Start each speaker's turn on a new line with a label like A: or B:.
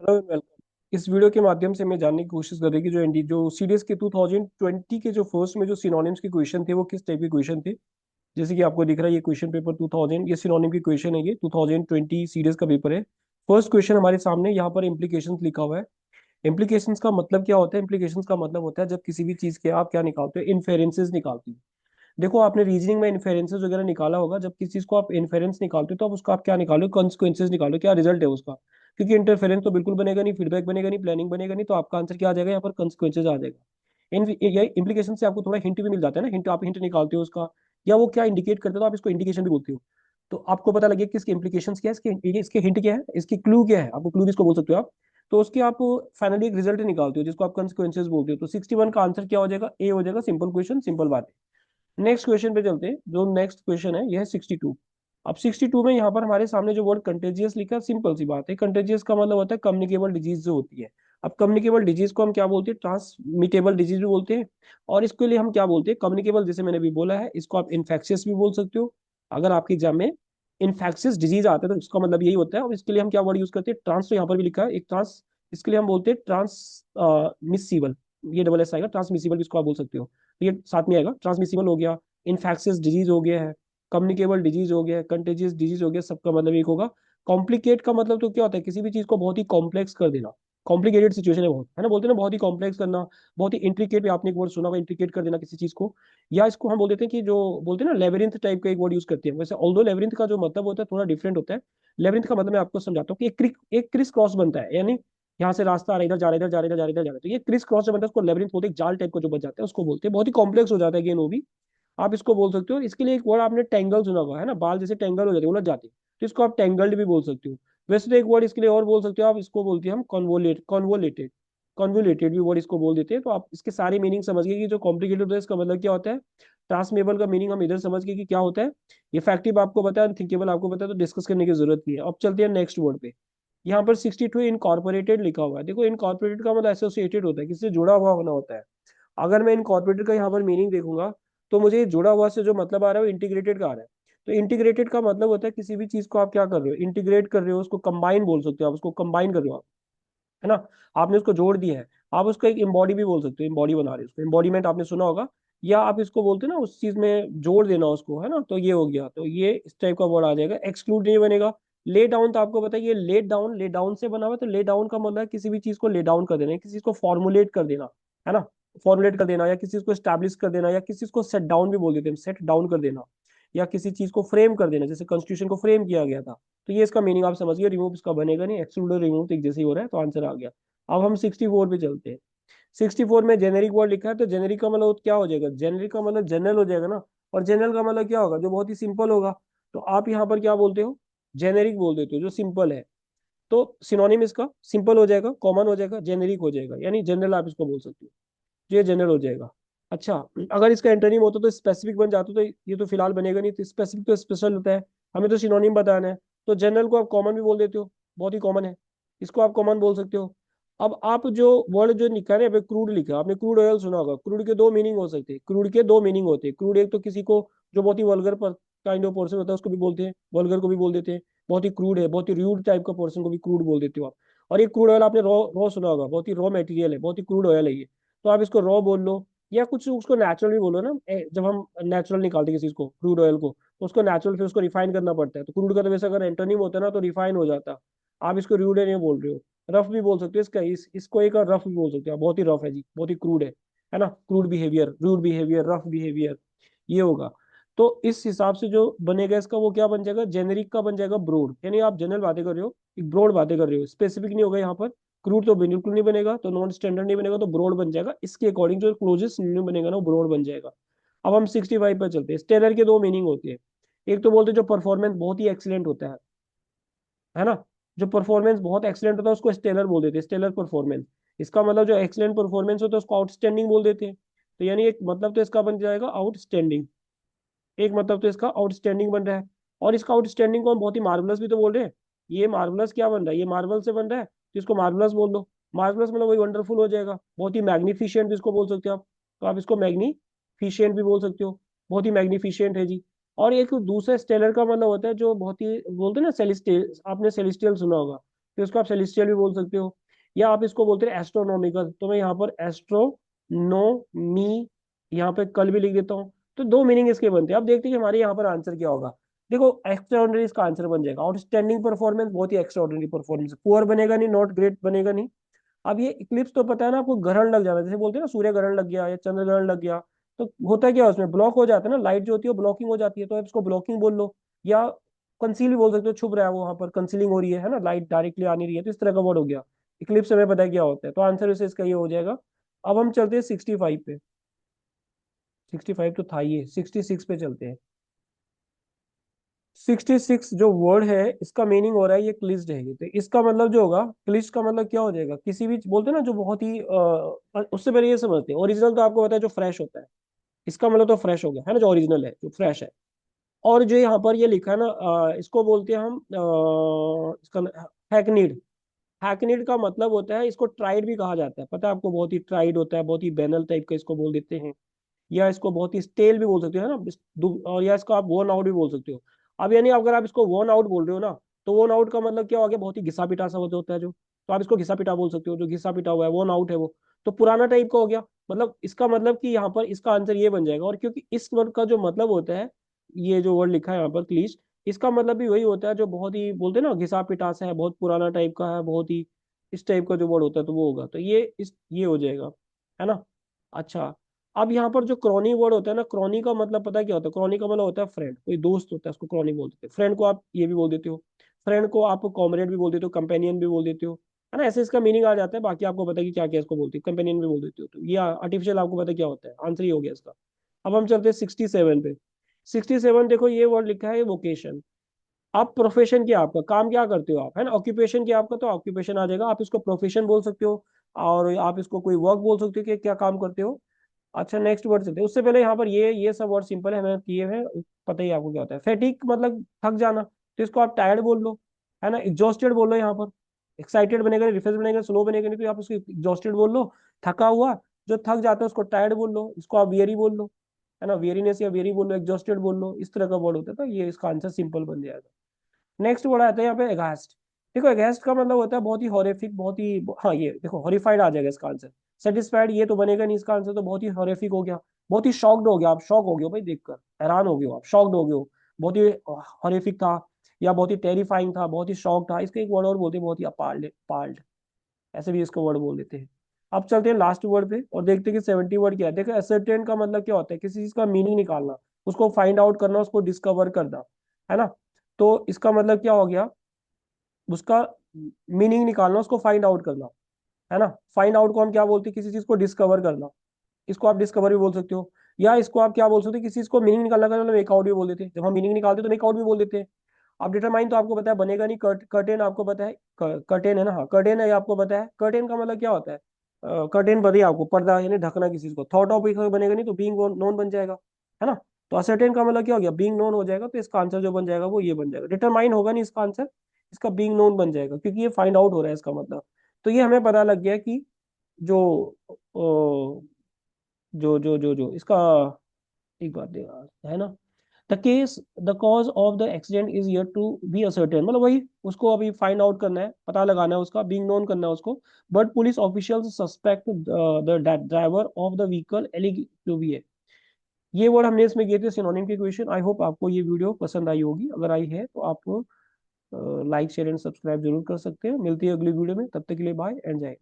A: Hello and welcome. इस video के माध्यम से मैं जानने की कोशिश कर रही कि जो सीडीएस के 2020 के जो फर्स्ट में जो सिनोनिम्स के क्वेश्चन थे वो किस टाइप के क्वेश्चन थे। जैसे कि आपको दिख रहा है ये क्वेश्चन पेपर 2000, ये सिनोनिम की क्वेश्चन है, ये 2020 सीडीएस का पेपर है। फर्स्ट क्वेश्चन हमारे सामने यहाँ पर इम्प्लीकेशंस लिखा हुआ है। इम्प्लीकेशंस का मतलब क्या होता है? इम्प्लीकेशंस का मतलब होता है जब किसी भी चीज के आप क्या निकालते हो, इन्फेरेंसेस निकालते हो। देखो, आपने रीजनिंग में इन्फेरेंसेस वगैरह निकाला होगा। जब किसी चीज को आप इन्फेरेंस निकालते हो तो आप उसका आप क्या निकालो, कॉन्सिक्वेंसेस निकालो, क्या रिजल्ट है उसका। क्योंकि इंटरफेरेंस तो बिल्कुल बनेगा नहीं, फीडबैक बनेगा नहीं, प्लानिंग बनेगा नहीं, तो आपका आंसर क्या आ जाएगा? यहाँ पर कॉन्सिक्वेंसेज आ जाएगा। इन ये इम्प्लीकेशन से आपको थोड़ा हिंट भी मिल जाता है ना, हिंट आप हिंट निकालते हो उसका, या वो क्या इंडिकेट करते हो तो आप इसको इंडिकेशन भी बोलते हो। तो आपको पता लगे कि इसके इम्प्लीकेशन क्या है, इसके हिंट क्या है, इसकी क्लू क्या है, आपको क्लू भी इसको बोल सकते हो आप। तो उसके आप फाइनली एक रिजल्ट निकालते हो जिसको आप कॉन्सिक्वेंसेज बोलते हो। तो 61 का आंसर क्या हो जाएगा? ए हो जाएगा। सिंपल क्वेश्चन, सिंपल बात है। नेक्स्ट क्वेश्चन पे चलते हैं। जो नेक्स्ट क्वेश्चन है यह है 62। अब 62 में यहाँ पर हमारे सामने जो वर्ड कंटेजियस लिखा है, सिंपल सी बात है। कंटेजियस का मतलब होता है कम्युनिकेबल डिजीज जो होती है। अब कम्युनिकेबल डिजीज को हम क्या बोलते हैं? ट्रांसमिटेबल डिजीज भी बोलते हैं। और इसके लिए हम क्या बोलते हैं? कम्युनिकेबल, जैसे मैंने अभी बोला है, इसको आप इन्फेक्शियस भी बोल सकते हो। अगर आपके एग्जाम में इन्फेक्शियस डिजीज आता है तो इसका मतलब यही होता है। और इसके लिए हम क्या वर्ड यूज करते हैं? ट्रांस, तो यहाँ पर भी लिखा है एक ट्रांस। इसके लिए हम बोलते हैं ट्रांस मिसिबल। ये डबल एस आएगा, ट्रांसमिसिबल भी इसको आप बोल सकते हो। तो ये साथ में आएगा। ट्रांसमिसिबल हो गया, इन्फेक्शियस डिजीज हो गया है, कम्युनिकेबल डिजीज हो गया, कंटेजियस डिजीज हो गया, सबका मतलब एक होगा। कॉम्प्लिकेट का मतलब तो क्या होता है? किसी भी चीज को बहुत ही कॉम्प्लेक्स कर देना। कॉम्प्लिकेटेड सिचुएशन है बहुत, है ना, बोलते हैं ना, बहुत ही कॉम्प्लेक्स करना, बहुत ही इंट्रिकेट भी। आपने एक वर्ड सुना होगा, इंट्रिकेट कर देना किसी चीज को। या इसको हम बोल देते हैं कि जो बोलते हैं ना, लेबिरिंथ टाइप का एक वर्ड यूज करते हैं। वैसे ऑल्दो लेबिरिंथ का जो मतलब होता है थोड़ा डिफरेंट होता है। लेबिरिंथ का मतलब मैं आपको समझाता हूँ कि एक क्रिस क्रॉस बनता है, यानी यहाँ से रास्ता आ रहा है, इधर जा रहा है, इधर जा रहा है, इधर जा रहा है, इधर जा रहा है, तो ये क्रिस क्रॉस जो बनता है उसको लेबिरिंथ बोलते हैं। एक जाल टाइप का जो बच जाता है उसको बोलते हैं। बहुत ही कॉम्प्लेक्स हो जाता है गेम वो भी। आप इसको बोल सकते हो। इसके लिए एक वर्ड आपने टेंगल सुना होगा, है ना, बाल जैसे टेंगल हो जाते हैं, उलझ जाते हैं, तो इसको आप टेंगल्ड भी बोल सकते हो। वैसे तो एक वर्ड इसके लिए और बोल सकते हो आप, इसको बोलते हैं हम कॉन्वोलेटेड। कॉन्वोलेटेड भी वर्ड इसको बोल देते हैं। तो आप इसके सारे मीनिंग समझ गए कि जो कॉम्प्लिकेटेड होता है इसका मतलब क्या होता है। ट्रांसमेबल का मीनिंग हम इधर समझ गए कि क्या होता है। इफेक्टिव आपको पता है, थिंकेबल आपको पता है, तो डिस्कस करने की जरूरत नहीं है। अब चलते हैं नेक्स्ट वर्ड पे। यहाँ पर 62 इनकॉर्पोरेटेड लिखा हुआ है। देखो, इनकॉर्पोरेटेड का मतलब एसोसिएटेड होता है, किससे जुड़ा हुआ होना होता है। अगर मैं इनकॉर्पोरेटेड का यहाँ पर मीनिंग देखूंगा तो मुझे जुड़ा हुआ से जो मतलब आ रहा है वो इंटीग्रेटेड का आ रहा है। तो इंटीग्रेटेड का मतलब होता है किसी भी चीज को आप क्या कर रहे हो, इंटीग्रेट कर रहे हो, उसको कंबाइन बोल सकते हो, आप उसको कंबाइन कर रहे हो आप, है ना, आपने उसको जोड़ दिया है। आप उसको एक एम्बॉडी भी बोल सकते हो, एम्बॉडी बना रहे हो उसको, एम्बॉडीमेंट आपने सुना होगा। या आप इसको बोलते हो ना, उस चीज में जोड़ देना उसको, है ना, तो ये हो गया। तो ये इस टाइप का वर्ड आ जाएगा। एक्सक्लूड नहीं बनेगा। ले डाउन तो आपको पता है, ये ले डाउन से बना हुआ है। तो ले डाउन का मतलब है किसी भी चीज को ले डाउन कर देना, किसी चीज को फॉर्मुलेट कर देना, है ना, फॉर्मुलेट कर देना, या किसी चीज को स्टैब्लिश कर देना, या किसी चीज को सेट डाउन भी बोल देते हैं, सेट डाउन कर देना। या किसी चीज को फ्रेम कर देना, जैसे कॉन्स्टिट्यूशन को फ्रेम किया गया था। तो ये इसका मीनिंग आप समझिए। रिमूव इसका बनेगा नहीं, एक्सक्लूड और रिमूव तो एक जैसे ही हो रहा है, तो आंसर आ गया। अब हम 64 पे चलते हैं। 64 में जेनेरिक वर्ड लिखा है, तो जेनेरिक का मतलब क्या हो जाएगा? जेनेरिक का मतलब जनरल हो जाएगा ना। और जनरल का मतलब क्या होगा? जो बहुत ही सिंपल होगा। तो आप यहाँ पर क्या बोलते हो? जेनेरिक बोल देते हो, जो सिंपल है। तो सिनोनिम इसका सिंपल हो जाएगा, कॉमन हो जाएगा, जेनेरिक हो जाएगा, यानी जनरल आप इसको बोल सकते हो। ये जनरल हो जाएगा। अच्छा, अगर इसका एंटोनिम होता तो स्पेसिफिक बन जाता, तो ये तो फिलहाल बनेगा नहीं। तो स्पेसिफिक तो स्पेशल होता है, हमें तो सिनोनिम बताना है। तो जनरल को आप कॉमन भी बोल देते हो, बहुत ही कॉमन है, इसको आप कॉमन बोल सकते हो। अब आप जो वर्ड जो लिखा है ना, क्रूड लिखा, आपने क्रूड ऑयल सुना होगा। क्रूड के दो मीनिंग हो सकते हैं, क्रूड के दो मीनिंग होते हैं। क्रूड एक तो किसी को जो बहुत ही वल्गर पर काइंड ऑफ पर्सन होता है उसको भी बोलते हैं, वल्गर को भी बोल देते हैं। बहुत ही क्रूड है, बहुत ही रूड टाइप का पर्सन को भी क्रूड बोल देते हो आप। और एक क्रूड ऑयल आपने रॉ रॉ सुना होगा, बहुत ही रॉ मटेरियल है, बहुत ही क्रूड ऑयल है ये। तो आप इसको रॉ बोल लो, या कुछ उसको नेचुरल भी बोलो ना। जब हम नेचुरल निकालते हैं किसी को, क्रूड ऑयल को, तो उसको नेचुरल फिर उसको रिफाइन करना पड़ता है। तो क्रूड का तो वैसे अगर एंटोनिम होता ना तो रिफाइन हो जाता। आप इसको रूड नहीं बोल रहे हो, रफ भी बोल सकते हो इसका, इसको एक रफ भी बोल सकते हो, बहुत ही रफ है जी, बहुत ही क्रूड है ना। Crude behaviour, rude behaviour, rough behaviour, ये होगा। तो इस हिसाब से जो बनेगा इसका, वो क्या बन जाएगा? जेनेरिक का बन जाएगा ब्रॉड, यानी आप जनरल बातें कर रहे हो, एक ब्रॉड बातें कर रहे हो, स्पेसिफिक नहीं होगा यहाँ पर। क्रूड तो बिल्कुल नहीं बनेगा, तो नॉन स्टैंडर्ड नहीं बनेगा, तो ब्रॉड बन जाएगा। इसके अकॉर्डिंग जो क्लोजेस्ट सिनोनिम बनेगा ना वो ब्रॉड बन जाएगा। अब हम 65 पर चलते हैं। स्टेलर के दो मीनिंग होते हैं। एक तो बोलते हैं जो परफॉर्मेंस बहुत ही एक्सीलेंट होता है ना, जो परफॉर्मेंस बहुत एक्सीलेंट होता है उसको स्टेलर बोल देते हैं, स्टेलर परफॉर्मेंस। इसका मतलब जो एक्सीलेंट परफॉर्मेंस होता है उसको आउटस्टैंडिंग बोल देते हैं। तो यानी एक मतलब तो इसका बन जाएगा आउटस्टैंडिंग, एक मतलब तो इसका आउटस्टैंडिंग बन रहा है। और इसका आउटस्टैंडिंग को हम बहुत ही मार्वलस भी तो बोल रहे हैं। ये मार्वलस क्या बन रहा है? ये मार्वल से बन रहा है, तो इसको मार्वलस बोल दो। मार्वलस मतलब वही वंडरफुल हो जाएगा। बहुत ही मैग्निफिशियंट जिसको बोल सकते हो आप, तो आप इसको मैग्निफिशियंट भी बोल सकते हो। बहुत ही मैग्निफिशियंट है जी। और एक दूसरा स्टेलर का मतलब होता है जो बहुत ही बोलते हैं ना, सेलेस्टियल, आपने सेलेस्टियल सुना होगा। तो इसको आप सेलेस्टियल भी बोल सकते हो, या आप इसको बोलते हैं एस्ट्रोनॉमिकल, तो मैं यहाँ पर एस्ट्रोनोमी यहाँ पे कल भी लिख देता हूँ। तो दो मीनिंग इसके बनते हैं। अब देखते हैं कि हमारे यहाँ पर आंसर क्या होगा। देखो एक्स्ट्राऑर्डिनरी इसका आंसर बन जाएगा। आउटस्टैंडिंग परफॉर्मेंस, बहुत ही एक्स्ट्राऑर्डिनरी परफॉर्मेंस। पुअर बनेगा नहीं, नॉट ग्रेट बनेगा नहीं। अब ये इक्लिप्स तो पता है ना आपको, ग्रहण लग जाना, जैसे बोलते हैं ना सूर्य ग्रहण लग गया या चंद्र ग्रहण लग गया, तो होता क्या है उसमें, ब्लॉक हो जाता है ना, लाइट जो होती है वो ब्लॉकिंग हो जाती है, तो आप इसको ब्लॉकिंग बोल लो, या कंसील भी बोल सकते हो, छुप रहा है वो, वहां पर कंसीलिंग हो रही है ना, लाइट डायरेक्टली आ नहीं रही है, तो इस तरह का वर्ड हो गया। इक्लिप्स हमें पता है क्या होता है, तो आंसर वैसे इसका ये हो जाएगा। अब हम चलते हैं 65 पे। 65 तो था, ये 66 पे चलते हैं। 66 जो वर्ड है इसका मीनिंग हो रहा है ये क्लिस्ड है, ये तो इसका मतलब जो होगा, क्लिस्ड का मतलब क्या हो जाएगा, किसी भी बोलते हैं ना जो बहुत ही उससे पहले ये समझते हैं, ओरिजिनल तो आपको पता है जो फ्रेश होता है, इसका मतलब तो फ्रेश हो गया है ना, जो ओरिजिनल है जो फ्रेश है। और जो यहाँ पर ये लिखा है ना, इसको बोलते हैं हम इसका हैकनीड। हैकनीड का मतलब होता है, इसको ट्राइड भी कहा जाता है, पता है आपको, बहुत ही ट्राइड होता है, बहुत ही बैनल टाइप का इसको बोल देते हैं, या इसको बहुत ही स्टेल भी बोल सकते हो है ना, और या इसको आप वोन आउट भी बोल सकते हो। अब यानी अगर आप इसको वोन आउट बोल रहे हो ना, तो वोन आउट का मतलब क्या हो गया, बहुत ही घिसा पिटा सा होता है जो, तो आप इसको घिसा पिटा बोल सकते हो, जो घिसा पिटा हुआ है वोन आउट है वो, तो पुराना टाइप का हो गया। मतलब इसका मतलब कि यहाँ पर इसका आंसर ये बन जाएगा। और क्योंकि इस वर्ड का जो मतलब होता है, ये जो वर्ड लिखा है यहाँ पर क्लीश, इसका मतलब भी वही होता है जो बहुत ही बोलते हैं ना घिसा पिटा सा है, बहुत पुराना टाइप का है, बहुत ही इस टाइप का जो वर्ड होता है, तो वो होगा, तो ये हो जाएगा, है ना। अच्छा, अब यहाँ पर जो क्रॉनी वर्ड होता है ना, क्रॉनी का मतलब पता है क्या होता है, क्रॉनी का मतलब होता है फ्रेंड, कोई दोस्त होता है उसको क्रॉनी बोल देते हैं। फ्रेंड को आप ये भी बोल देते हो, फ्रेंड को आप कॉमरेड भी बोल देते हो, कंपेनियन भी बोल देते हो, है ना, ऐसे इसका मीनिंग आ जाता है। बाकी आपको पता है कि क्या क्या इसको बोलते हो, कंपेनियन भी बोल देते हो, तो ये आर्टिफिशियल आपको पता है क्या होता है, आंसर ही हो गया इसका। अब हम चलते हैं 67 पे। 67 देखो, ये वर्ड लिखा है वोकेशन। आप प्रोफेशन क्या, आपका काम क्या करते हो आप, है ना, ऑक्यूपेशन क्या आपका, तो ऑक्यूपेशन आ जाएगा, आप इसको प्रोफेशन बोल सकते हो, और आप इसको कोई वर्क बोल सकते हो कि क्या काम करते हो। अच्छा, नेक्स्ट वर्ड चलते हैं। उससे पहले यहाँ पर ये सब वर्ड सिंपल है, हमें किए हैं, पता ही है आपको क्या होता है। फैटिक मतलब थक जाना, तो इसको आप टायर्ड बोल लो, है ना, एग्जॉस्टेड बोल लो यहाँ पर। एक्साइटेड बनेगा नहीं, रिफ्रेश बनेगा, स्लो बनेगा नहीं, तो आप उसको एग्जॉस्टेड बोल लो। थका हुआ, जो थक जाता है उसको टायर्ड बोल लो, इसको आप वियरी बोल लो, है ना, वियरीनेस या वेरी बोल लो, एग्जॉस्टेड बोल लो, इस तरह का वर्ड होता है, तो ये इसका आंसर सिंपल बन जाएगा। नेक्स्ट वर्ड आता है यहाँ पे एगास्ट। देखो एगास्ट का मतलब होता है बहुत ही हॉरिफिक, बहुत ही, हाँ ये देखो हॉरिफाइड आ जाएगा इसका आंसर। सेटिस्फाइड ये तो बनेगा नहीं इसका आंसर, तो बहुत ही हॉरिफिक हो गया, बहुत ही शॉक्ड हो गया, आप शॉक हो गए हो भाई देखकर, हैरान हो गए हो आप, शॉक्ड हो गए हो, बहुत ही हॉरिफिक था, या बहुत ही टेरिफाइंग था, बहुत ही शॉक था, इसका एक वर्ड और बोलते हैं, बहुत ही अपार्ल्ड, पार्ल्ड, ऐसे भी इसको वर्ड बोल देते हैं। अब चलते हैं लास्ट वर्ड पे और देखते हैं कि 70 वर्ड क्या है। देखो एसर्टेन का मतलब क्या होता है, किसी चीज का मीनिंग निकालना, उसको फाइंड आउट करना, उसको डिस्कवर करना, है ना। तो इसका मतलब क्या हो गया, उसका मीनिंग निकालना, उसको फाइंड आउट करना, है ना। फाइंड आउट को हम क्या बोलते हैं, किसी चीज को डिस्कवर करना, इसको आप डिस्कवर भी बोल सकते हो, या इसको आप क्या बोल सकते हो, किसी चीज को मीनिंग निकालना का मतलब मेक आउट भी बोल देते हैं, जब हम मीनिंग निकालते हैं तो मेक आउट भी बोल देते हैं। अब डिटरमाइन तो आपको पता है बनेगा नहीं, कर्टेन आपको पता है, कर्टेन है ना, हाँ कर्टेन है, आपको पता है कर्टेन का मतलब क्या होता है, कर्टेन बताइए आपको, पर्दा यानी ढकना किसी चीज को, थॉट ऑफ बनेगा नहीं तो बीइंग नोन बन जाएगा, है ना। तो असर्टेन का मतलब क्या हो गया, बीइंग नोन हो जाएगा, तो इसका आंसर जो बन जाएगा वो ये बन जाएगा। डिटरमाइन होगा नहीं इसका आंसर, इसका बीइंग नोन बन जाएगा, क्योंकि ये फाइंड आउट हो रहा है इसका मतलब। तो ये हमें पता लग गया कि जो जो इसका, एक बात है ना, the case, the cause of the accident is yet to be ascertain, मतलब वही उसको अभी फाइंड आउट करना है, पता लगाना है उसका, बीइंग नोन करना है उसको। But police officials suspect the driver of the vehicle एलिग टू बी है। ये वर्ड हमने इसमें किए थे सिनोनिम की क्वेश्चन। आई होप आपको ये वीडियो पसंद आई होगी, अगर आई है तो आप लाइक शेयर एंड सब्सक्राइब जरूर कर सकते हैं। मिलती है अगली वीडियो में, तब तक के लिए बाय एंड जय।